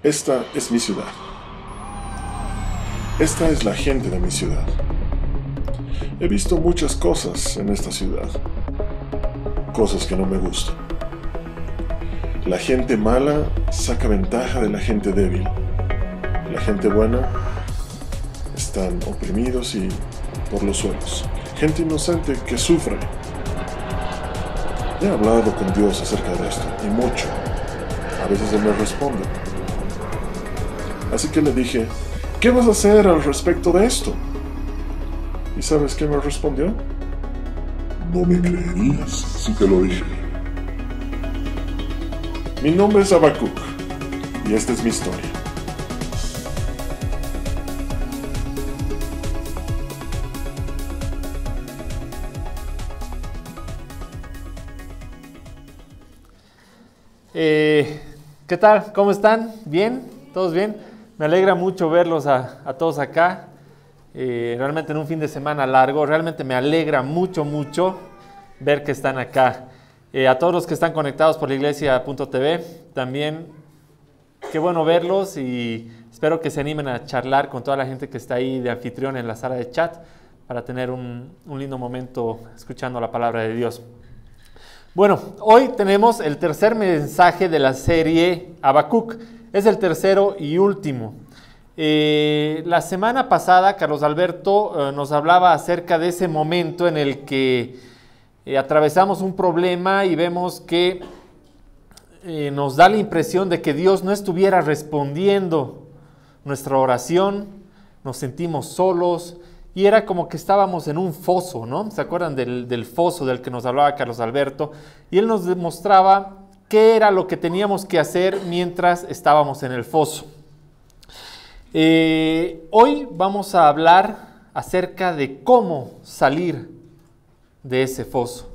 Esta es mi ciudad. Esta es la gente de mi ciudad. He visto muchas cosas en esta ciudad. Cosas que no me gustan. La gente mala saca ventaja de la gente débil. La gente buena están oprimidos y por los suelos. Gente inocente que sufre. He hablado con Dios acerca de esto, y mucho. A veces Él me responde. Así que le dije, ¿qué vas a hacer al respecto de esto? ¿Y sabes qué me respondió? No me creerías si te lo dije. Mi nombre es Habacuc, y esta es mi historia. ¿Qué tal? ¿Cómo están? ¿Bien? ¿Todos bien? Me alegra mucho verlos a todos acá. Realmente en un fin de semana largo. Realmente me alegra mucho ver que están acá. A todos los que están conectados por la iglesia.tv, también qué bueno verlos y espero que se animen a charlar con toda la gente que está ahí de anfitrión en la sala de chat para tener un lindo momento escuchando la palabra de Dios. Bueno, hoy tenemos el tercer mensaje de la serie Habacuc. Es el tercero y último. La semana pasada Carlos Alberto nos hablaba acerca de ese momento en el que atravesamos un problema y vemos que nos da la impresión de que Dios no estuviera respondiendo nuestra oración, nos sentimos solos y era como que estábamos en un foso, ¿no? ¿Se acuerdan del foso del que nos hablaba Carlos Alberto? Y él nos demostraba qué era lo que teníamos que hacer mientras estábamos en el foso. Hoy vamos a hablar acerca de cómo salir de ese foso.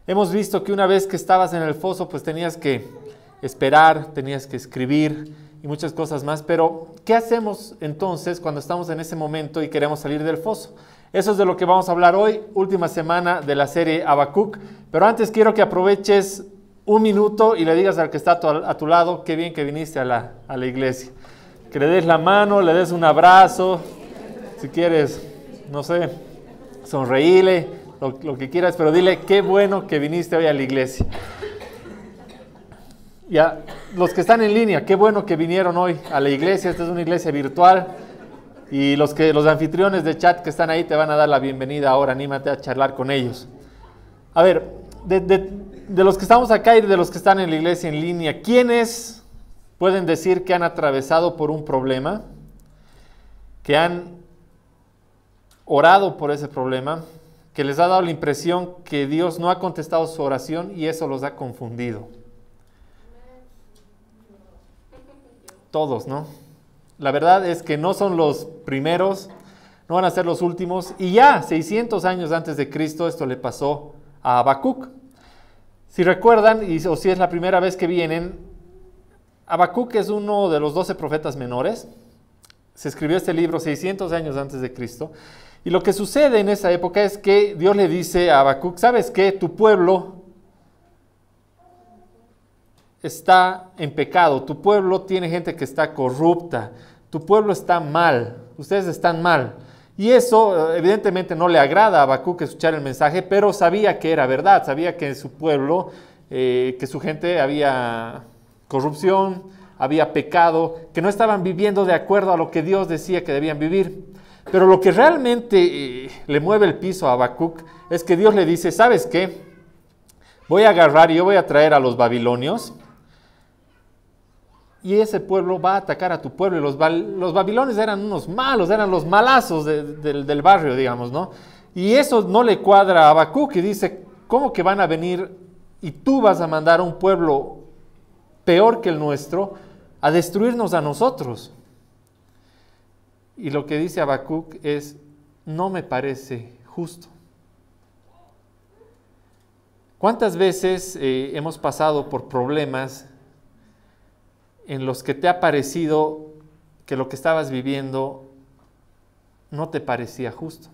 Hemos visto que una vez que estabas en el foso, pues tenías que esperar, tenías que escribir y muchas cosas más, pero ¿qué hacemos entonces cuando estamos en ese momento y queremos salir del foso? Eso es de lo que vamos a hablar hoy, última semana de la serie Habacuc, pero antes quiero que aproveches un minuto y le digas al que está a tu lado, qué bien que viniste a la iglesia. Que le des la mano, le des un abrazo, si quieres, no sé, sonreíle, lo que quieras, pero dile, qué bueno que viniste hoy a la iglesia. Ya, los que están en línea, qué bueno que vinieron hoy a la iglesia, esta es una iglesia virtual, y los anfitriones de chat que están ahí te van a dar la bienvenida ahora, anímate a charlar con ellos. A ver, de los que estamos acá y de los que están en la iglesia en línea, ¿quiénes pueden decir que han atravesado por un problema, que han orado por ese problema, que les ha dado la impresión que Dios no ha contestado su oración y eso los ha confundido? Todos, ¿no? La verdad es que no son los primeros, no van a ser los últimos, y ya 600 años antes de Cristo esto le pasó a Habacuc. Si recuerdan, o si es la primera vez que vienen, Habacuc es uno de los 12 profetas menores. Se escribió este libro 600 años antes de Cristo. Y lo que sucede en esa época es que Dios le dice a Habacuc, ¿sabes qué? Tu pueblo está en pecado, tu pueblo tiene gente que está corrupta, tu pueblo está mal, ustedes están mal. Y eso evidentemente no le agrada a Habacuc escuchar el mensaje, pero sabía que era verdad, sabía que en su pueblo, que su gente había corrupción, había pecado, que no estaban viviendo de acuerdo a lo que Dios decía que debían vivir. Pero lo que realmente le mueve el piso a Habacuc es que Dios le dice, ¿sabes qué? Voy a agarrar y yo voy a traer a los babilonios y ese pueblo va a atacar a tu pueblo. Y los babilonios eran unos malos, eran los malazos del barrio, digamos, ¿no? Y eso no le cuadra a Habacuc, y dice, ¿cómo que van a venir y tú vas a mandar a un pueblo peor que el nuestro a destruirnos a nosotros? Y lo que dice Habacuc es, no me parece justo. ¿Cuántas veces hemos pasado por problemas en los que te ha parecido que lo que estabas viviendo no te parecía justo?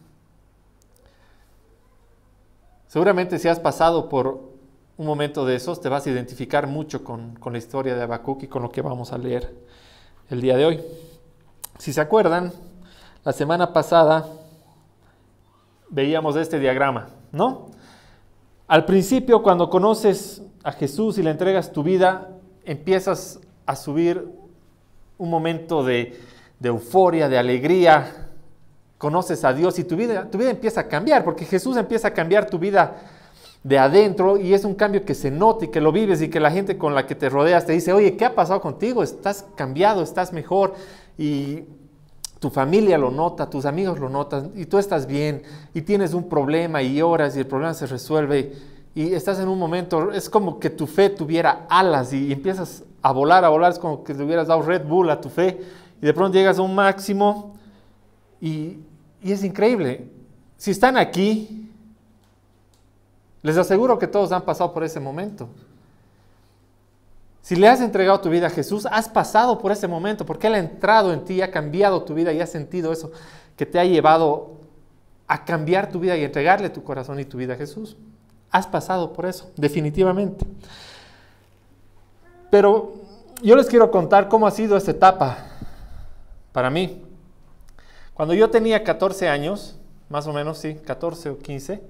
Seguramente si has pasado por un momento de esos, te vas a identificar mucho con la historia de Habacuc y con lo que vamos a leer el día de hoy. Si se acuerdan, la semana pasada veíamos este diagrama, ¿no? Al principio, cuando conoces a Jesús y le entregas tu vida, empiezas a subir un momento de euforia, de alegría. Conoces a Dios y tu vida empieza a cambiar, porque Jesús empieza a cambiar tu vida de adentro, y es un cambio que se nota y que lo vives, y que la gente con la que te rodeas te dice, oye, ¿qué ha pasado contigo? Estás cambiado, estás mejor, y tu familia lo nota, tus amigos lo notan, y tú estás bien, y tienes un problema y oras y el problema se resuelve, y estás en un momento, es como que tu fe tuviera alas y empiezas a volar, es como que le hubieras dado Red Bull a tu fe, y de pronto llegas a un máximo, y es increíble. Si están aquí, les aseguro que todos han pasado por ese momento. Si le has entregado tu vida a Jesús, has pasado por ese momento, porque Él ha entrado en ti, ha cambiado tu vida y has sentido eso que te ha llevado a cambiar tu vida y entregarle tu corazón y tu vida a Jesús. Has pasado por eso, definitivamente. Pero yo les quiero contar cómo ha sido esta etapa para mí. Cuando yo tenía 14 años, más o menos, sí, 14 o 15,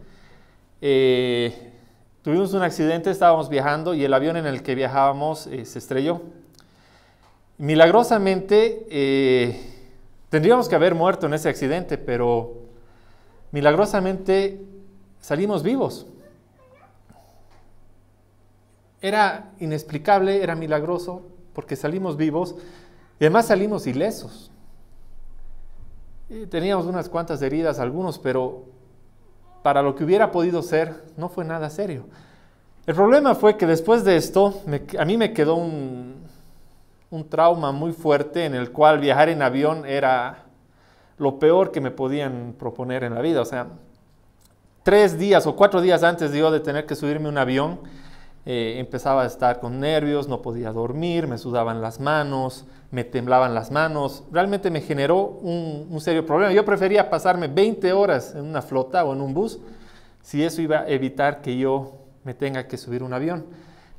tuvimos un accidente, estábamos viajando y el avión en el que viajábamos se estrelló. Milagrosamente, tendríamos que haber muerto en ese accidente, pero milagrosamente salimos vivos. Era inexplicable, era milagroso, porque salimos vivos y además salimos ilesos. Teníamos unas cuantas heridas, algunos, pero para lo que hubiera podido ser, no fue nada serio. El problema fue que después de esto, a mí me quedó un trauma muy fuerte, en el cual viajar en avión era lo peor que me podían proponer en la vida. O sea, 3 días o 4 días antes de tener que subirme a un avión, empezaba a estar con nervios, no podía dormir, me sudaban las manos, me temblaban las manos. Realmente me generó un serio problema. Yo prefería pasarme 20 horas en una flota o en un bus, si eso iba a evitar que yo me tenga que subir a un avión.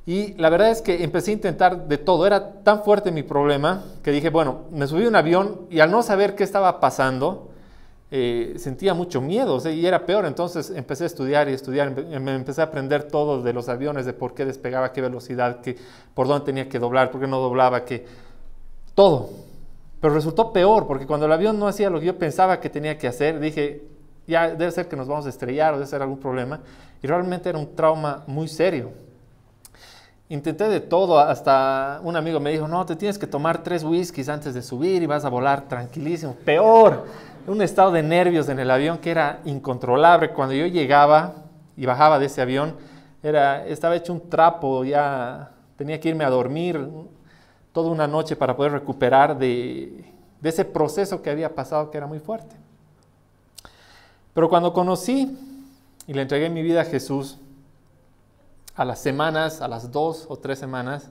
Y la verdad es que empecé a intentar de todo. Era tan fuerte mi problema que dije, bueno, me subí a un avión y al no saber qué estaba pasando, sentía mucho miedo, o sea, y era peor. Entonces empecé a estudiar y estudiar, me empecé a aprender todo de los aviones, de por qué despegaba, qué velocidad, por dónde tenía que doblar, por qué no doblaba, todo. Pero resultó peor, porque cuando el avión no hacía lo que yo pensaba que tenía que hacer, dije, ya debe ser que nos vamos a estrellar o debe ser algún problema, y realmente era un trauma muy serio. Intenté de todo, hasta un amigo me dijo, no, te tienes que tomar 3 whiskies antes de subir y vas a volar tranquilísimo. Peor, un estado de nervios en el avión que era incontrolable. Cuando yo llegaba y bajaba de ese avión, estaba hecho un trapo, ya tenía que irme a dormir toda una noche para poder recuperar de ese proceso que había pasado, que era muy fuerte. Pero cuando conocí y le entregué mi vida a Jesús, a las semanas, a las 2 o 3 semanas,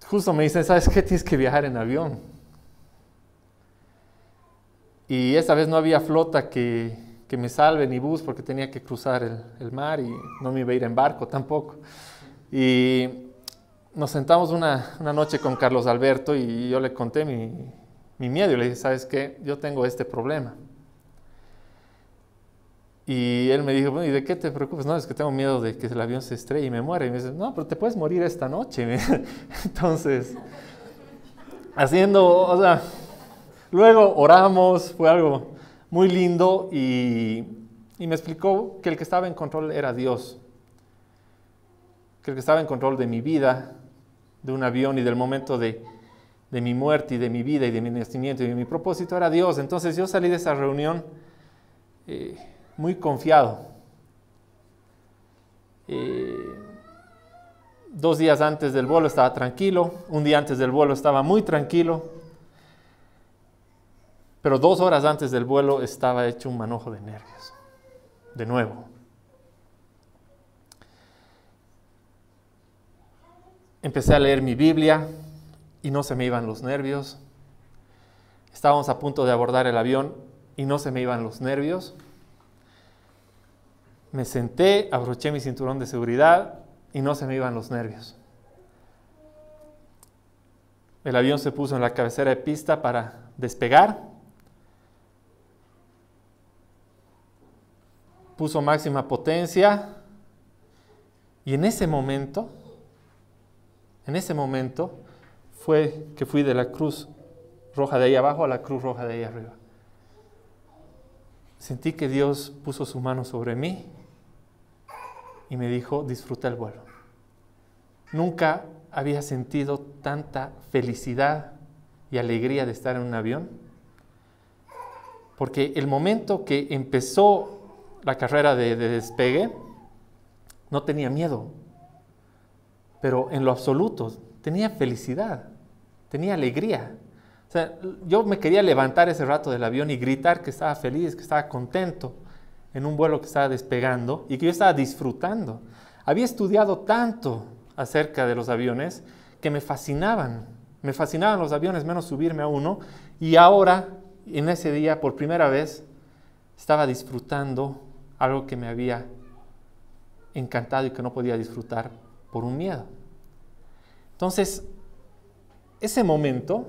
justo me dicen, ¿sabes qué? Tienes que viajar en avión. Y esta vez no había flota que me salve, ni bus, porque tenía que cruzar el mar y no me iba a ir en barco tampoco. Y nos sentamos una noche con Carlos Alberto y yo le conté mi miedo. Y le dije, ¿sabes qué? Yo tengo este problema. Y él me dijo, bueno, ¿y de qué te preocupas? No, es que tengo miedo de que el avión se estrelle y me muera. Y me dice, no, pero te puedes morir esta noche. Entonces, luego oramos, fue algo muy lindo y me explicó que el que estaba en control era Dios. Que el que estaba en control de mi vida de un avión y del momento de mi muerte y de mi vida y de mi nacimiento y de mi propósito era Dios. Entonces yo salí de esa reunión muy confiado. 2 días antes del vuelo estaba tranquilo, un día antes del vuelo estaba muy tranquilo, pero 2 horas antes del vuelo estaba hecho un manojo de nervios, de nuevo. Empecé a leer mi Biblia y no se me iban los nervios. Estábamos a punto de abordar el avión y no se me iban los nervios. Me senté, abroché mi cinturón de seguridad y no se me iban los nervios. El avión se puso en la cabecera de pista para despegar. Puso máxima potencia y en ese momento fue que fui de la cruz roja de ahí abajo a la cruz roja de ahí arriba. Sentí que Dios puso su mano sobre mí y me dijo, disfruta el vuelo. Nunca había sentido tanta felicidad y alegría de estar en un avión, porque el momento que empezó la carrera de despegue, no tenía miedo, pero en lo absoluto tenía felicidad, tenía alegría. O sea, yo me quería levantar ese rato del avión y gritar que estaba feliz, que estaba contento en un vuelo que estaba despegando y que yo estaba disfrutando. Había estudiado tanto acerca de los aviones que me fascinaban los aviones, menos subirme a uno, y ahora, en ese día, por primera vez, estaba disfrutando algo que me había encantado y que no podía disfrutar por un miedo. Entonces, ese momento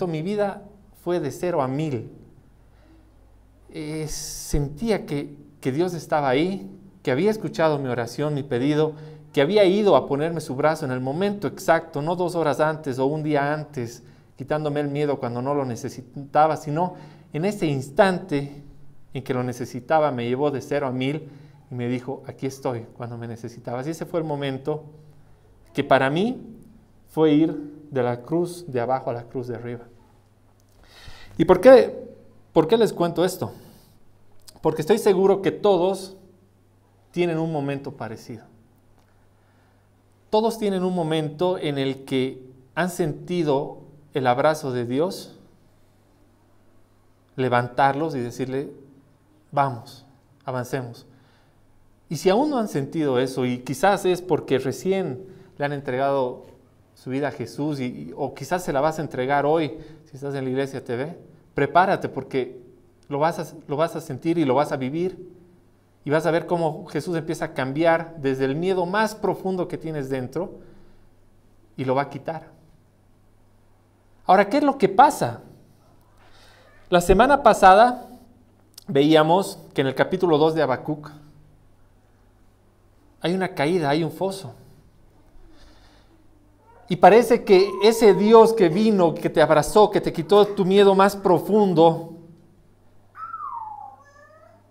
mi vida fue de 0 a 1000. Sentía que Dios estaba ahí, que había escuchado mi oración, mi pedido, que había ido a ponerme su brazo en el momento exacto, no 2 horas antes o un día antes, quitándome el miedo cuando no lo necesitaba, sino en ese instante en que lo necesitaba, me llevó de 0 a 1000 y me dijo, aquí estoy cuando me necesitabas. Y ese fue el momento que para mí fue ir de la cruz de abajo a la cruz de arriba. ¿Y por qué les cuento esto? Porque estoy seguro que todos tienen un momento parecido. Todos tienen un momento en el que han sentido el abrazo de Dios, levantarlos y decirle, vamos, avancemos. Y si aún no han sentido eso, y quizás es porque recién le han entregado su vida a Jesús, o quizás se la vas a entregar hoy, si estás en la Iglesia TV, prepárate porque lo vas a sentir y lo vas a vivir. Y vas a ver cómo Jesús empieza a cambiar desde el miedo más profundo que tienes dentro y lo va a quitar. Ahora, ¿qué es lo que pasa? La semana pasada veíamos que en el capítulo 2 de Habacuc hay una caída, hay un foso. Y parece que ese Dios que vino, que te abrazó, que te quitó tu miedo más profundo,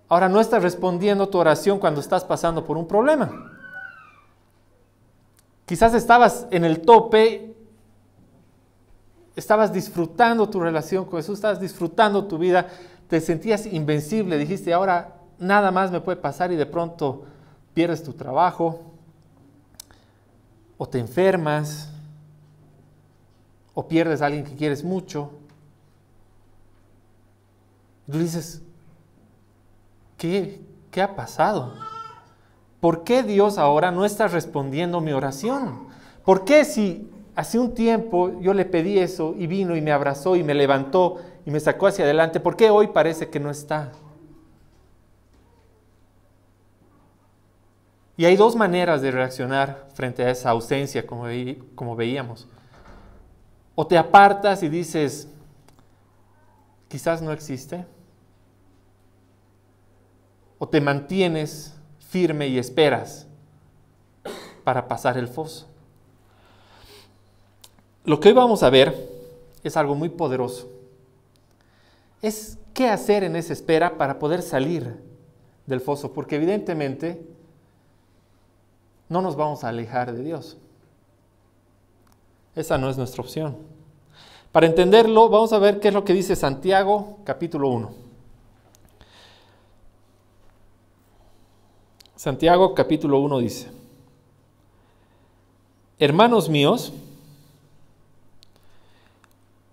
ahora no estás respondiendo tu oración cuando estás pasando por un problema. Quizás estabas en el tope, estabas disfrutando tu relación con Jesús, estabas disfrutando tu vida, te sentías invencible, dijiste, ahora nada más me puede pasar, y de pronto pierdes tu trabajo, o te enfermas, o pierdes a alguien que quieres mucho. Y tú dices, ¿Qué ha pasado? ¿Por qué Dios ahora no está respondiendo mi oración? ¿Por qué si hace un tiempo yo le pedí eso y vino y me abrazó y me levantó y me sacó hacia adelante, por qué hoy parece que no está? Y hay 2 maneras de reaccionar frente a esa ausencia, como veíamos. O te apartas y dices, quizás no existe. O te mantienes firme y esperas para pasar el foso. Lo que hoy vamos a ver es algo muy poderoso. Es qué hacer en esa espera para poder salir del foso, porque evidentemente no nos vamos a alejar de Dios. Esa no es nuestra opción. Para entenderlo, vamos a ver qué es lo que dice Santiago, capítulo 1. Santiago, capítulo 1 dice: Hermanos míos,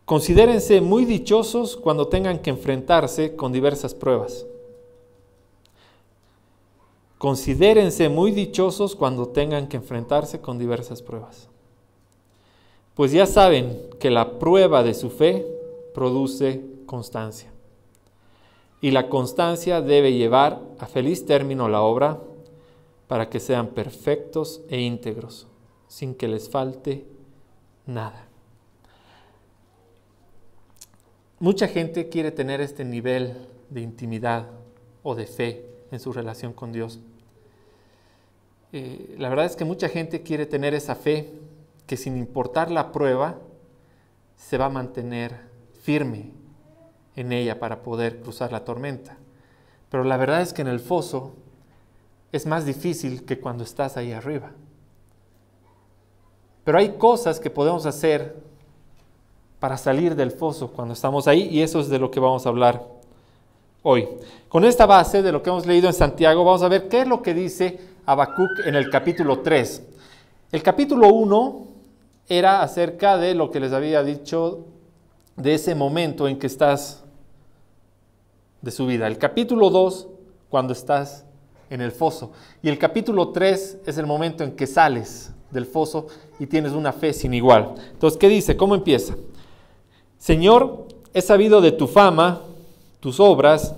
considérense muy dichosos cuando tengan que enfrentarse con diversas pruebas. Considérense muy dichosos cuando tengan que enfrentarse con diversas pruebas. Pues ya saben que la prueba de su fe produce constancia. Y la constancia debe llevar a feliz término la obra para que sean perfectos e íntegros, sin que les falte nada. Mucha gente quiere tener este nivel de intimidad o de fe en su relación con Dios. La verdad es que mucha gente quiere tener esa fe que sin importar la prueba se va a mantener firme en ella para poder cruzar la tormenta. Pero la verdad es que en el foso es más difícil que cuando estás ahí arriba. Pero hay cosas que podemos hacer para salir del foso cuando estamos ahí, y eso es de lo que vamos a hablar hoy. Con esta base de lo que hemos leído en Santiago, vamos a ver qué es lo que dice Habacuc en el capítulo 3. El capítulo 1 era acerca de lo que les había dicho de ese momento en que estás de subida. El capítulo 2, cuando estás en el foso. Y el capítulo 3 es el momento en que sales del foso y tienes una fe sin igual. Entonces, ¿qué dice? ¿Cómo empieza? Señor, he sabido de tu fama, tus obras.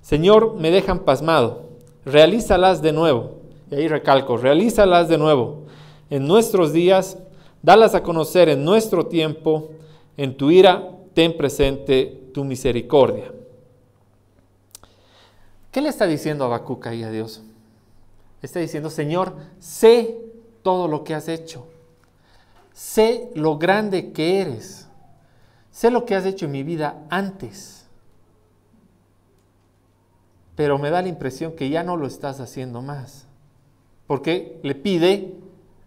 Señor, me dejan pasmado. Realízalas de nuevo. Y ahí recalco, realízalas de nuevo. En nuestros días, dalas a conocer en nuestro tiempo. En tu ira, ten presente tu misericordia. ¿Qué le está diciendo Habacuc ahí a Dios? Está diciendo, Señor, sé todo lo que has hecho. Sé lo grande que eres. Sé lo que has hecho en mi vida antes. Pero me da la impresión que ya no lo estás haciendo más. Porque le pide,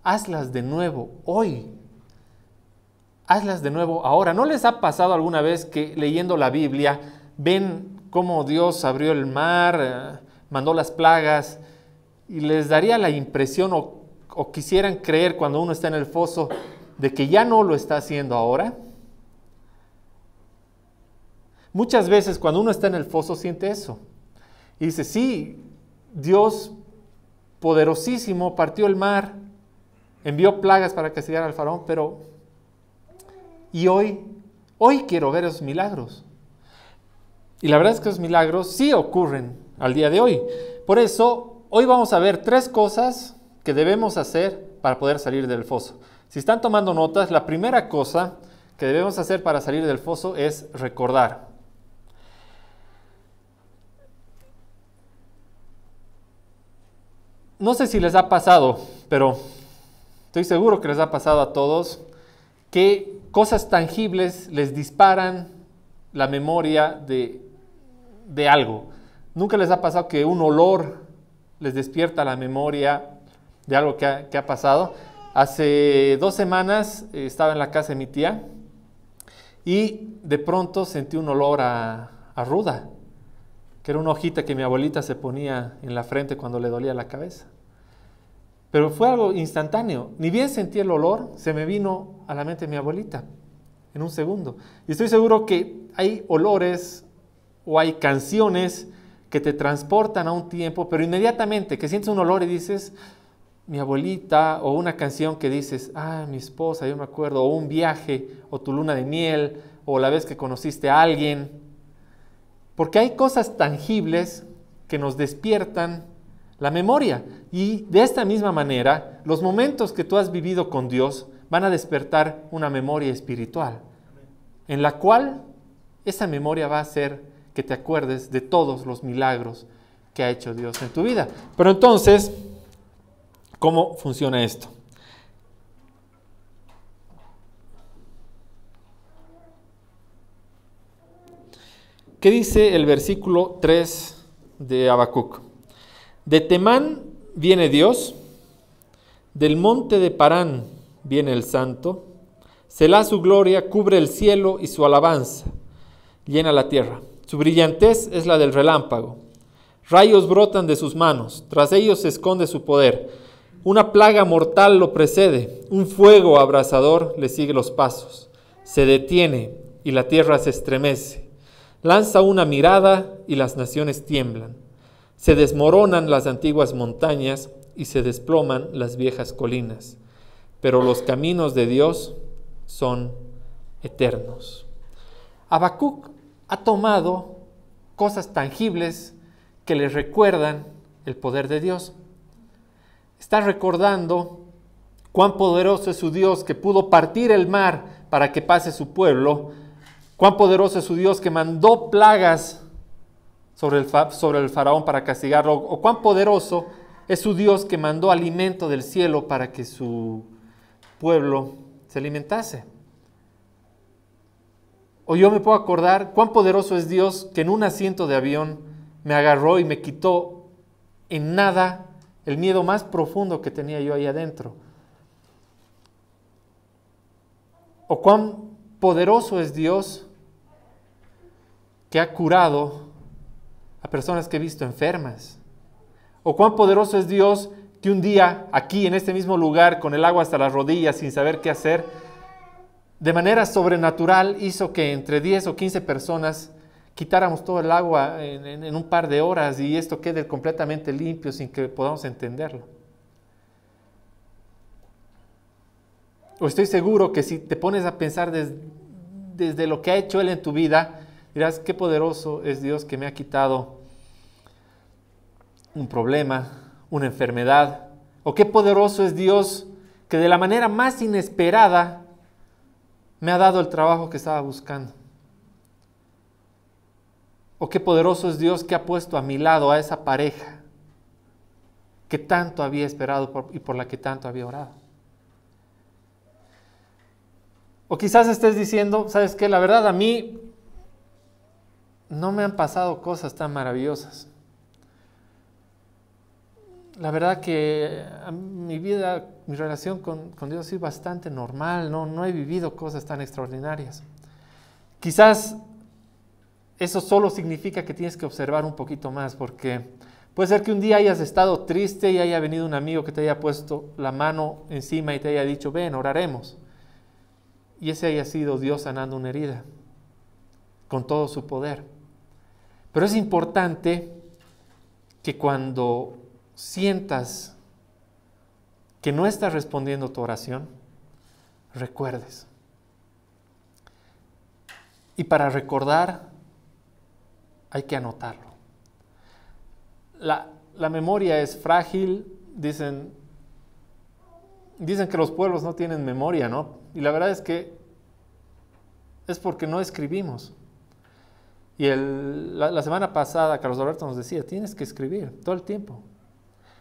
hazlas de nuevo hoy. Hazlas de nuevo ahora. ¿No les ha pasado alguna vez que leyendo la Biblia ven cómo Dios abrió el mar, mandó las plagas, y les daría la impresión o quisieran creer cuando uno está en el foso de que ya no lo está haciendo ahora? Muchas veces cuando uno está en el foso siente eso. Y dice, sí, Dios poderosísimo partió el mar, envió plagas para que se llegara al faraón, pero ¿y hoy quiero ver esos milagros? Y la verdad es que esos milagros sí ocurren al día de hoy. Por eso, hoy vamos a ver 3 cosas que debemos hacer para poder salir del foso. Si están tomando notas, la primera cosa que debemos hacer para salir del foso es recordar. No sé si les ha pasado, pero estoy seguro que les ha pasado a todos, que cosas tangibles les disparan la memoria de algo. ¿Nunca les ha pasado que un olor les despierta la memoria de algo que ha pasado? Hace 2 semanas estaba en la casa de mi tía y de pronto sentí un olor a ruda, que era una hojita que mi abuelita se ponía en la frente cuando le dolía la cabeza. Pero fue algo instantáneo. Ni bien sentí el olor, se me vino a la mente mi abuelita en un segundo. Y estoy seguro que hay olores o hay canciones que te transportan a un tiempo, pero inmediatamente que sientes un olor y dices, mi abuelita, o una canción que dices, mi esposa, yo me acuerdo, o un viaje, o tu luna de miel, o la vez que conociste a alguien. Porque hay cosas tangibles que nos despiertan la memoria. Y de esta misma manera, los momentos que tú has vivido con Dios van a despertar una memoria espiritual, en la cual esa memoria va a hacer que te acuerdes de todos los milagros que ha hecho Dios en tu vida. Pero entonces, ¿cómo funciona esto? ¿Qué dice el versículo 3 de Habacuc? De Temán viene Dios, del monte de Parán viene el Santo, Selah, su gloria cubre el cielo y su alabanza llena la tierra. Su brillantez es la del relámpago. Rayos brotan de sus manos, tras ellos se esconde su poder. Una plaga mortal lo precede, un fuego abrasador le sigue los pasos. Se detiene y la tierra se estremece. Lanza una mirada y las naciones tiemblan. Se desmoronan las antiguas montañas y se desploman las viejas colinas. Pero los caminos de Dios son eternos. Habacuc ha tomado cosas tangibles que le recuerdan el poder de Dios. Está recordando cuán poderoso es su Dios que pudo partir el mar para que pase su pueblo, cuán poderoso es su Dios que mandó plagas sobre el faraón para castigarlo, o cuán poderoso es su Dios que mandó alimento del cielo para que su pueblo se alimentase. O yo me puedo acordar cuán poderoso es Dios que en un asiento de avión me agarró y me quitó en nada el miedo más profundo que tenía yo ahí adentro. O cuán poderoso es Dios que ha curado a personas que he visto enfermas. O cuán poderoso es Dios que un día aquí en este mismo lugar con el agua hasta las rodillas sin saber qué hacer, de manera sobrenatural hizo que entre 10 o 15 personas quitáramos todo el agua en un par de horas y esto quede completamente limpio sin que podamos entenderlo. O estoy seguro que si te pones a pensar desde lo que ha hecho Él en tu vida, dirás, qué poderoso es Dios que me ha quitado un problema, una enfermedad, o qué poderoso es Dios que de la manera más inesperada me ha dado el trabajo que estaba buscando. O qué poderoso es Dios que ha puesto a mi lado a esa pareja que tanto había esperado y por la que tanto había orado. O quizás estés diciendo, ¿sabes qué? La verdad a mí no me han pasado cosas tan maravillosas. La verdad que mi vida, mi relación con Dios ha sido bastante normal, no he vivido cosas tan extraordinarias. Quizás eso solo significa que tienes que observar un poquito más, porque puede ser que un día hayas estado triste y haya venido un amigo que te haya puesto la mano encima y te haya dicho, ven, oraremos. Y ese haya sido Dios sanando una herida con todo su poder. Pero es importante que cuando sientas que no estás respondiendo tu oración, recuerdes. Y para recordar hay que anotarlo. La memoria es frágil, dicen que los pueblos no tienen memoria, ¿no? Y la verdad es que es porque no escribimos. Y la semana pasada Carlos Alberto nos decía, tienes que escribir todo el tiempo.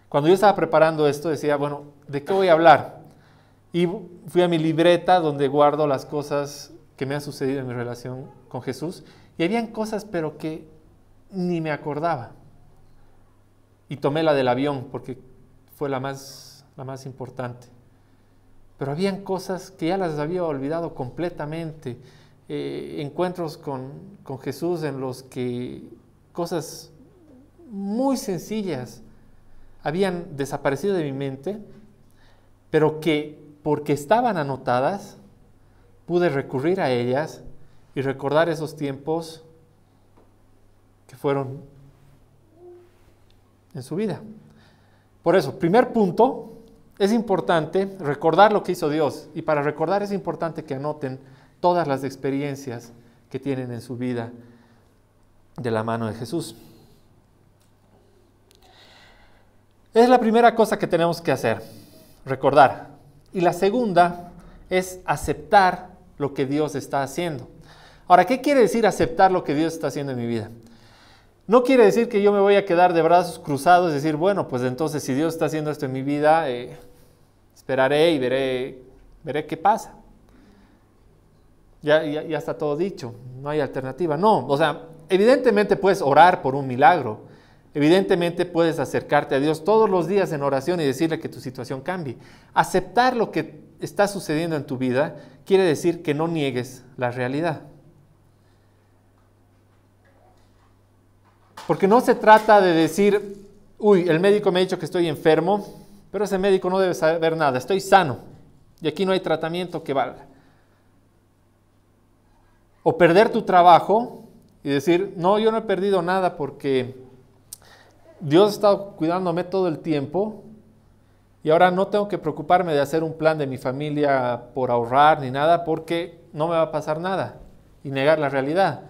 Cuando yo estaba preparando esto decía, bueno, ¿de qué voy a hablar? Y fui a mi libreta donde guardo las cosas que me han sucedido en mi relación con Jesús. Y habían cosas pero que ni me acordaba. Y tomé la del avión porque fue la más importante. Pero habían cosas que ya las había olvidado completamente. Encuentros con Jesús en los que cosas muy sencillas habían desaparecido de mi mente, pero que porque estaban anotadas, pude recurrir a ellas y recordar esos tiempos que fueron en su vida. Por eso, primer punto, es importante recordar lo que hizo Dios. Y para recordar es importante que anoten todas las experiencias que tienen en su vida de la mano de Jesús. Es la primera cosa que tenemos que hacer, recordar. Y la segunda es aceptar lo que Dios está haciendo. Ahora, ¿qué quiere decir aceptar lo que Dios está haciendo en mi vida? No quiere decir que yo me voy a quedar de brazos cruzados y decir, bueno, pues entonces si Dios está haciendo esto en mi vida, esperaré y veré qué pasa. Ya está todo dicho, no hay alternativa. No, o sea, evidentemente puedes orar por un milagro. Evidentemente puedes acercarte a Dios todos los días en oración y decirle que tu situación cambie. Aceptar lo que está sucediendo en tu vida quiere decir que no niegues la realidad. Porque no se trata de decir, uy, el médico me ha dicho que estoy enfermo, pero ese médico no debe saber nada, estoy sano y aquí no hay tratamiento que valga. O perder tu trabajo y decir, no, yo no he perdido nada porque Dios ha estado cuidándome todo el tiempo y ahora no tengo que preocuparme de hacer un plan de mi familia por ahorrar ni nada porque no me va a pasar nada, y negar la realidad.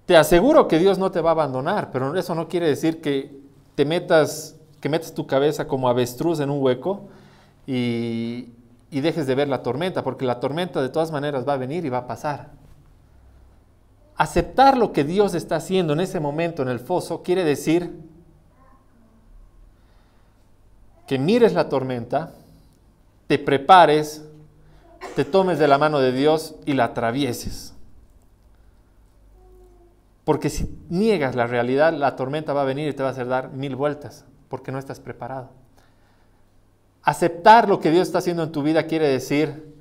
Te aseguro que Dios no te va a abandonar, pero eso no quiere decir que metas tu cabeza como avestruz en un hueco y dejes de ver la tormenta, porque la tormenta de todas maneras va a venir y va a pasar. Aceptar lo que Dios está haciendo en ese momento en el foso quiere decir que mires la tormenta, te prepares, te tomes de la mano de Dios y la atravieses. Porque si niegas la realidad, la tormenta va a venir y te va a hacer dar 1000 vueltas, porque no estás preparado. Aceptar lo que Dios está haciendo en tu vida quiere decir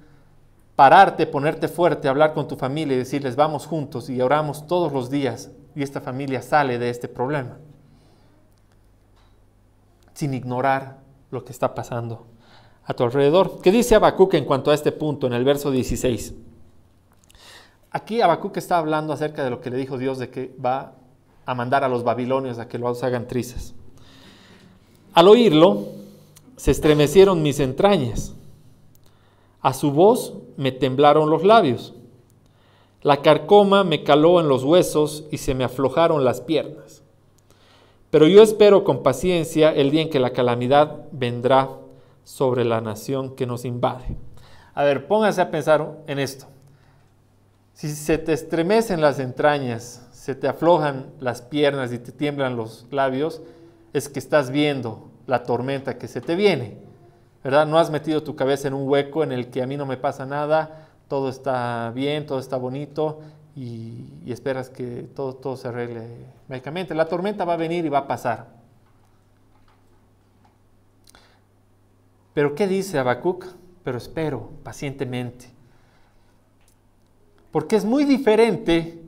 pararte, ponerte fuerte, hablar con tu familia y decirles, vamos juntos y oramos todos los días y esta familia sale de este problema. Sin ignorar lo que está pasando a tu alrededor. ¿Qué dice Habacuc en cuanto a este punto en el verso 16? Aquí Habacuc está hablando acerca de lo que le dijo Dios de que va a mandar a los babilonios a que los hagan trizas. Al oírlo, se estremecieron mis entrañas. A su voz me temblaron los labios. La carcoma me caló en los huesos y se me aflojaron las piernas. Pero yo espero con paciencia el día en que la calamidad vendrá sobre la nación que nos invade. A ver, póngase a pensar en esto. Si se te estremecen las entrañas, se te aflojan las piernas y te tiemblan los labios, es que estás viendo la tormenta que se te viene, ¿verdad? No has metido tu cabeza en un hueco en el que a mí no me pasa nada, todo está bien, todo está bonito y esperas que todo se arregle mágicamente. La tormenta va a venir y va a pasar. ¿Pero qué dice Habacuc? Pero espero pacientemente. Porque es muy diferente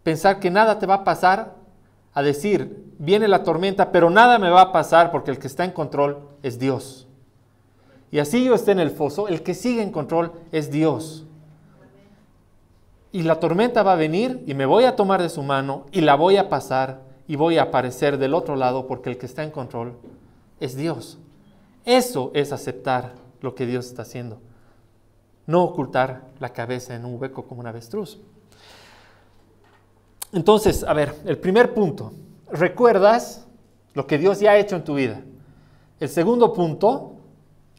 pensar que nada te va a pasar a decir, viene la tormenta, pero nada me va a pasar porque el que está en control es Dios. Y así yo esté en el foso, el que sigue en control es Dios. Y la tormenta va a venir y me voy a tomar de su mano y la voy a pasar y voy a aparecer del otro lado porque el que está en control es Dios. Eso es aceptar lo que Dios está haciendo. No ocultar la cabeza en un hueco como un avestruz. Entonces, a ver, el primer punto, recuerdas lo que Dios ya ha hecho en tu vida. El segundo punto,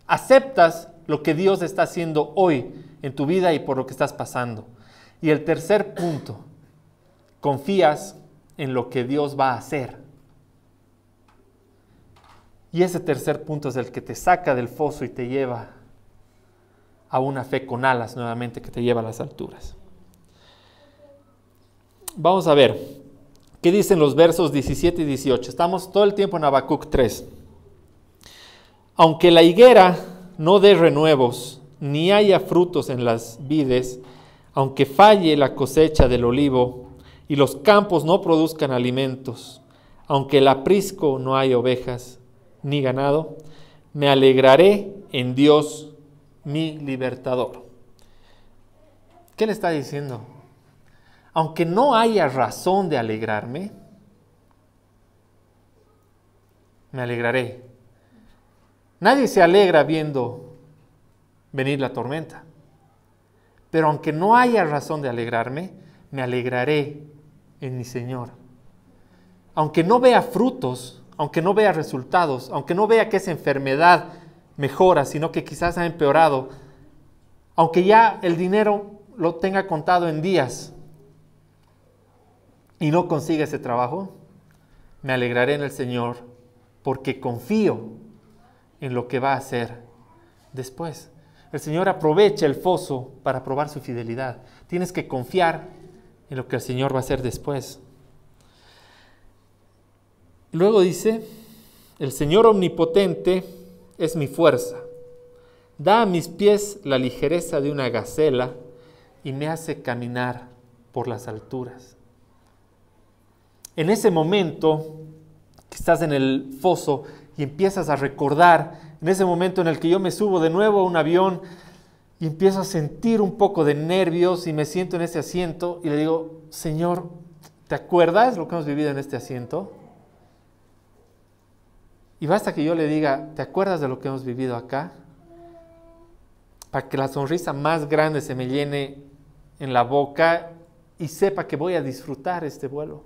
aceptas lo que Dios está haciendo hoy en tu vida y por lo que estás pasando. Y el tercer punto, confías en lo que Dios va a hacer. Y ese tercer punto es el que te saca del foso y te lleva a una fe con alas nuevamente que te lleva a las alturas. Vamos a ver qué dicen los versos 17 y 18. Estamos todo el tiempo en Habacuc 3. Aunque la higuera no dé renuevos, ni haya frutos en las vides, aunque falle la cosecha del olivo, y los campos no produzcan alimentos, aunque el aprisco no haya ovejas, ni ganado, me alegraré en Dios, mi libertador. ¿Qué le está diciendo? Aunque no haya razón de alegrarme, me alegraré. Nadie se alegra viendo venir la tormenta. Pero aunque no haya razón de alegrarme, me alegraré en mi Señor. Aunque no vea frutos, aunque no vea resultados, aunque no vea que esa enfermedad mejora, sino que quizás ha empeorado, aunque ya el dinero lo tenga contado en días y no consiga ese trabajo, me alegraré en el Señor porque confío en lo que va a hacer después. El Señor aprovecha el foso para probar su fidelidad. Tienes que confiar en lo que el Señor va a hacer después. Luego dice, el Señor omnipotente es mi fuerza. Da a mis pies la ligereza de una gacela y me hace caminar por las alturas. En ese momento que estás en el foso y empiezas a recordar, en ese momento en el que yo me subo de nuevo a un avión y empiezo a sentir un poco de nervios y me siento en ese asiento y le digo, Señor, ¿te acuerdas lo que hemos vivido en este asiento? Y basta que yo le diga, ¿te acuerdas de lo que hemos vivido acá? Para que la sonrisa más grande se me llene en la boca y sepa que voy a disfrutar este vuelo.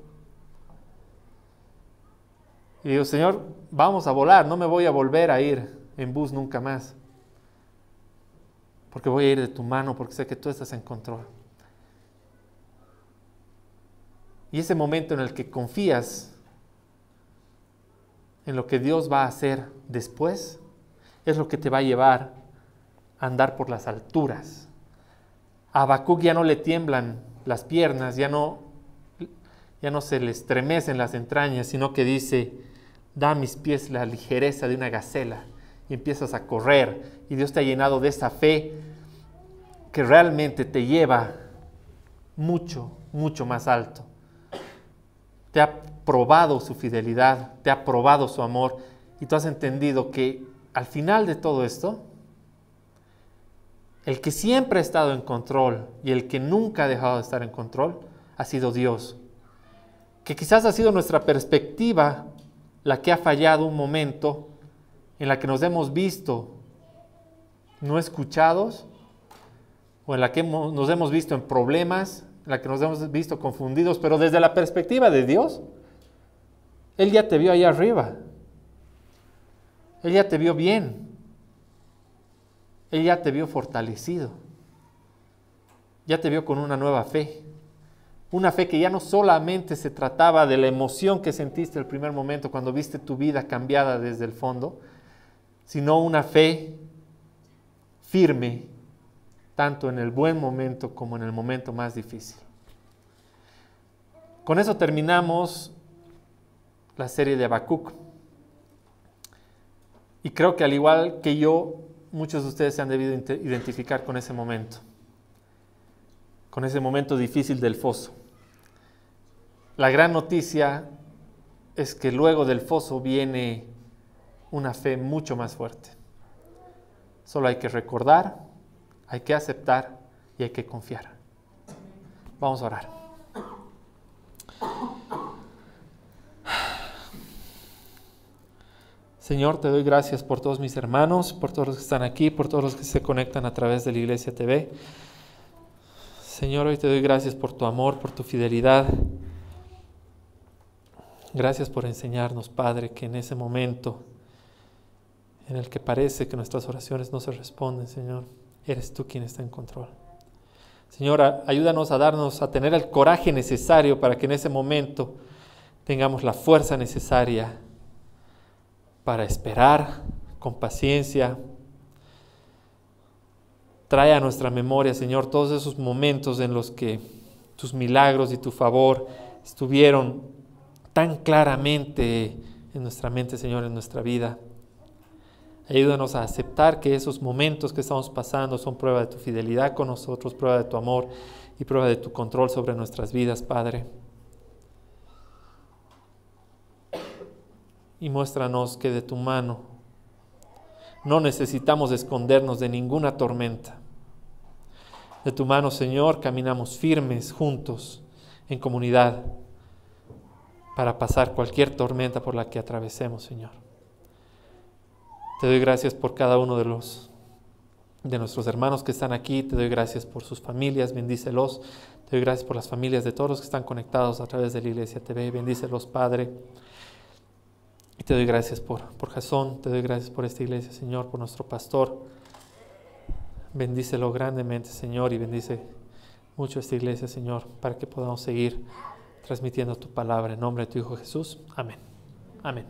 Y digo, Señor, vamos a volar, no me voy a volver a ir en bus nunca más. Porque voy a ir de tu mano, porque sé que tú estás en control. Y ese momento en el que confías en lo que Dios va a hacer después, es lo que te va a llevar a andar por las alturas. A Habacuc ya no le tiemblan las piernas, ya no se le estremecen las entrañas, sino que dice, da a mis pies la ligereza de una gacela, y empiezas a correr, y Dios te ha llenado de esa fe que realmente te lleva mucho, mucho más alto. Te ha probado su fidelidad, te ha probado su amor, y tú has entendido que al final de todo esto, el que siempre ha estado en control y el que nunca ha dejado de estar en control ha sido Dios. Que quizás ha sido nuestra perspectiva la que ha fallado un momento en la que nos hemos visto no escuchados, o en la que nos hemos visto en problemas, en la que nos hemos visto confundidos, pero desde la perspectiva de Dios, Él ya te vio allá arriba. Él ya te vio bien. Él ya te vio fortalecido. Ya te vio con una nueva fe. Una fe que ya no solamente se trataba de la emoción que sentiste el primer momento cuando viste tu vida cambiada desde el fondo, sino una fe firme, tanto en el buen momento como en el momento más difícil. Con eso terminamos la serie de Habacuc. Y creo que al igual que yo, muchos de ustedes se han debido identificar con ese momento difícil del foso. La gran noticia es que luego del foso viene una fe mucho más fuerte. Solo hay que recordar, hay que aceptar y hay que confiar. Vamos a orar. Señor, te doy gracias por todos mis hermanos, por todos los que están aquí, por todos los que se conectan a través de la Iglesia TV. Señor, hoy te doy gracias por tu amor, por tu fidelidad. Gracias por enseñarnos, Padre, que en ese momento en el que parece que nuestras oraciones no se responden, Señor, eres tú quien está en control. Señor, ayúdanos a tener el coraje necesario para que en ese momento tengamos la fuerza necesaria para esperar con paciencia. Trae a nuestra memoria, Señor, todos esos momentos en los que tus milagros y tu favor estuvieron tan claramente en nuestra mente, Señor, en nuestra vida. Ayúdanos a aceptar que esos momentos que estamos pasando son prueba de tu fidelidad con nosotros, prueba de tu amor y prueba de tu control sobre nuestras vidas, Padre. Y muéstranos que de tu mano no necesitamos escondernos de ninguna tormenta. De tu mano, Señor, caminamos firmes, juntos, en comunidad, para pasar cualquier tormenta por la que atravesemos, Señor. Te doy gracias por cada uno de nuestros hermanos que están aquí. Te doy gracias por sus familias, bendícelos. Te doy gracias por las familias de todos los que están conectados a través de la Iglesia TV. Bendícelos, Padre. Y te doy gracias por Jasón, te doy gracias por esta iglesia, Señor, por nuestro pastor. Bendícelo grandemente, Señor, y bendice mucho esta iglesia, Señor, para que podamos seguir transmitiendo tu palabra. En nombre de tu Hijo Jesús. Amén. Amén.